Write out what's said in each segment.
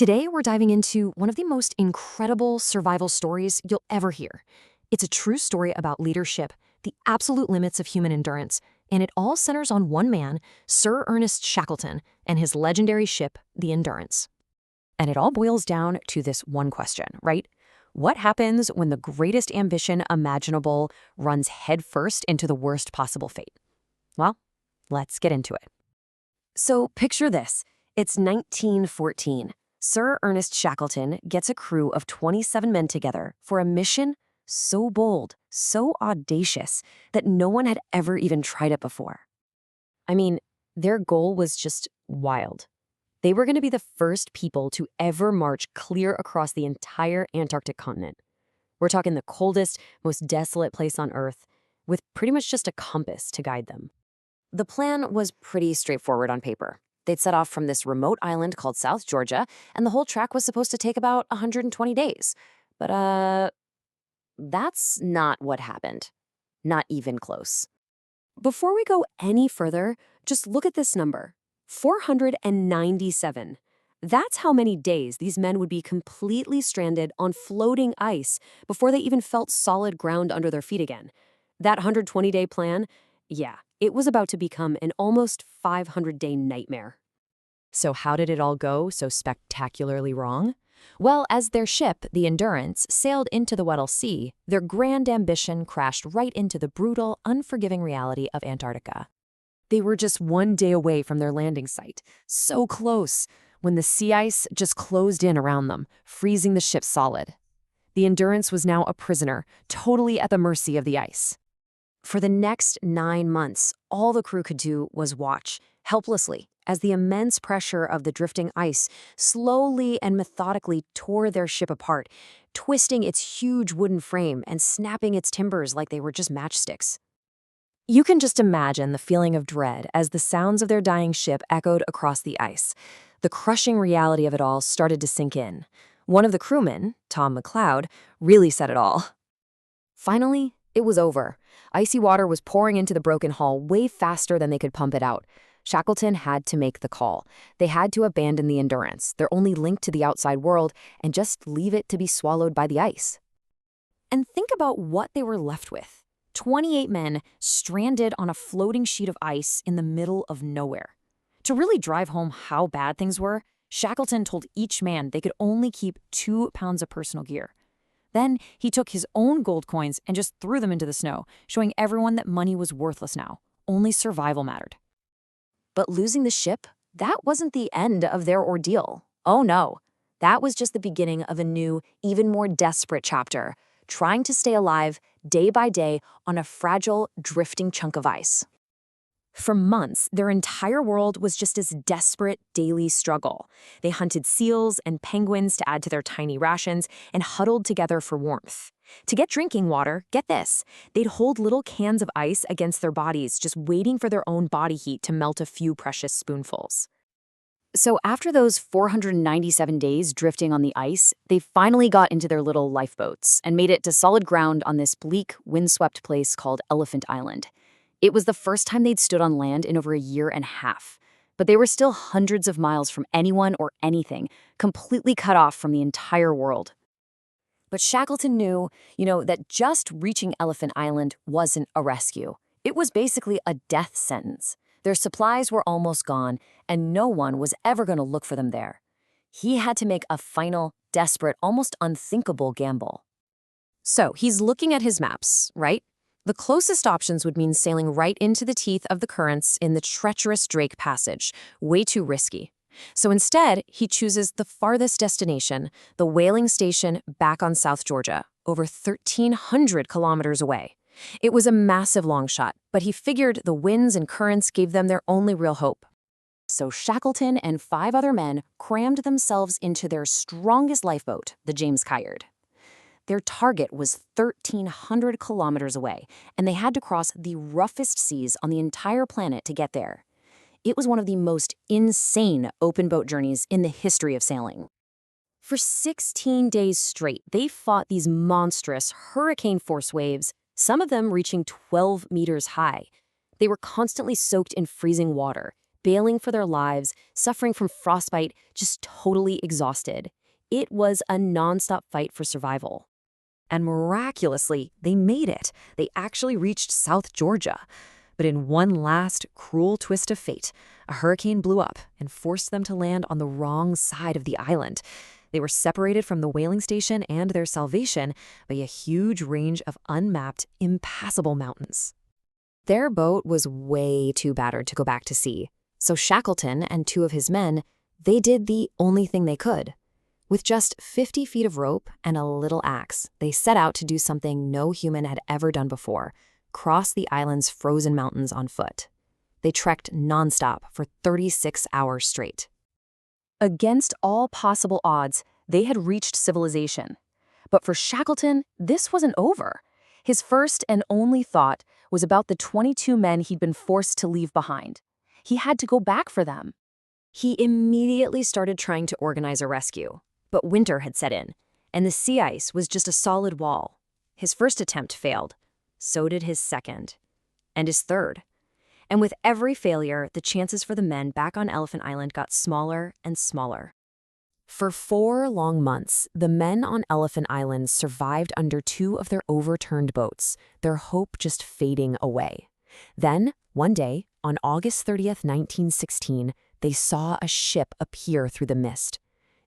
Today, we're diving into one of the most incredible survival stories you'll ever hear. It's a true story about leadership, the absolute limits of human endurance, and it all centers on one man, Sir Ernest Shackleton, and his legendary ship, the Endurance. And it all boils down to this one question, right? What happens when the greatest ambition imaginable runs headfirst into the worst possible fate? Well, let's get into it. So picture this. It's 1914. Sir Ernest Shackleton gets a crew of 27 men together for a mission so bold, so audacious, that no one had ever even tried it before. I mean, their goal was just wild. They were going to be the first people to ever march clear across the entire Antarctic continent. We're talking the coldest, most desolate place on Earth, with pretty much just a compass to guide them. The plan was pretty straightforward on paper. They'd set off from this remote island called South Georgia, and the whole trek was supposed to take about 120 days. But, that's not what happened. Not even close. Before we go any further, just look at this number. 497. That's how many days these men would be completely stranded on floating ice before they even felt solid ground under their feet again. That 120-day plan, yeah, it was about to become an almost 500-day nightmare. So how did it all go so spectacularly wrong? Well, as their ship, the Endurance, sailed into the Weddell Sea, their grand ambition crashed right into the brutal, unforgiving reality of Antarctica. They were just one day away from their landing site, so close, when the sea ice just closed in around them, freezing the ship solid. The Endurance was now a prisoner, totally at the mercy of the ice. For the next 9 months, all the crew could do was watch, helplessly, as the immense pressure of the drifting ice slowly and methodically tore their ship apart, twisting its huge wooden frame and snapping its timbers like they were just matchsticks. You can just imagine the feeling of dread as the sounds of their dying ship echoed across the ice. The crushing reality of it all started to sink in. One of the crewmen, Tom McLeod, really said it all. Finally, it was over. Icy water was pouring into the broken hull way faster than they could pump it out. Shackleton had to make the call. They had to abandon the Endurance, their only link to the outside world, and just leave it to be swallowed by the ice. And think about what they were left with. 28 men stranded on a floating sheet of ice in the middle of nowhere. To really drive home how bad things were, Shackleton told each man they could only keep 2 pounds of personal gear. Then he took his own gold coins and just threw them into the snow, showing everyone that money was worthless now. Only survival mattered. But losing the ship, that wasn't the end of their ordeal. Oh no, that was just the beginning of a new, even more desperate chapter, trying to stay alive day by day on a fragile, drifting chunk of ice. For months, their entire world was just this desperate daily struggle. They hunted seals and penguins to add to their tiny rations and huddled together for warmth. To get drinking water, get this, they'd hold little cans of ice against their bodies, just waiting for their own body heat to melt a few precious spoonfuls. So after those 497 days drifting on the ice, they finally got into their little lifeboats and made it to solid ground on this bleak, windswept place called Elephant Island. It was the first time they'd stood on land in over a year and a half, but they were still hundreds of miles from anyone or anything, completely cut off from the entire world. But Shackleton knew, that just reaching Elephant Island wasn't a rescue. It was basically a death sentence. Their supplies were almost gone, and no one was ever going to look for them there. He had to make a final, desperate, almost unthinkable gamble. So he's looking at his maps, right? The closest options would mean sailing right into the teeth of the currents in the treacherous Drake Passage, way too risky. So instead, he chooses the farthest destination, the whaling station back on South Georgia, over 1,300 kilometers away. It was a massive long shot, but he figured the winds and currents gave them their only real hope. So Shackleton and 5 other men crammed themselves into their strongest lifeboat, the James Caird. Their target was 1,300 kilometers away, and they had to cross the roughest seas on the entire planet to get there. It was one of the most insane open boat journeys in the history of sailing. For 16 days straight, they fought these monstrous hurricane-force waves, some of them reaching 12 meters high. They were constantly soaked in freezing water, bailing for their lives, suffering from frostbite, just totally exhausted. It was a nonstop fight for survival. And miraculously, they made it. They actually reached South Georgia. But in one last cruel twist of fate, a hurricane blew up and forced them to land on the wrong side of the island. They were separated from the whaling station and their salvation by a huge range of unmapped, impassable mountains. Their boat was way too battered to go back to sea, so Shackleton and 2 of his men, they did the only thing they could. With just 50 feet of rope and a little axe, they set out to do something no human had ever done before: cross the island's frozen mountains on foot. They trekked nonstop for 36 hours straight. Against all possible odds, they had reached civilization. But for Shackleton, this wasn't over. His first and only thought was about the 22 men he'd been forced to leave behind. He had to go back for them. He immediately started trying to organize a rescue. But winter had set in, and the sea ice was just a solid wall. His first attempt failed. So did his second. And his third. And with every failure, the chances for the men back on Elephant Island got smaller and smaller. For 4 long months, the men on Elephant Island survived under 2 of their overturned boats, their hope just fading away. Then, one day, on August 30th, 1916, they saw a ship appear through the mist.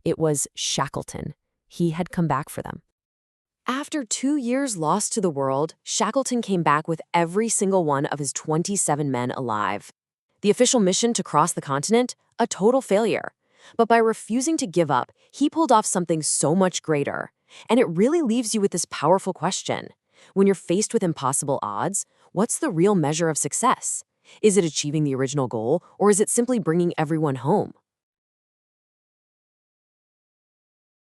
It was Shackleton. He had come back for them. After 2 years lost to the world, Shackleton came back with every single one of his 27 men alive. The official mission to cross the continent? A total failure. But by refusing to give up, he pulled off something so much greater. And it really leaves you with this powerful question. When you're faced with impossible odds, what's the real measure of success? Is it achieving the original goal, or is it simply bringing everyone home?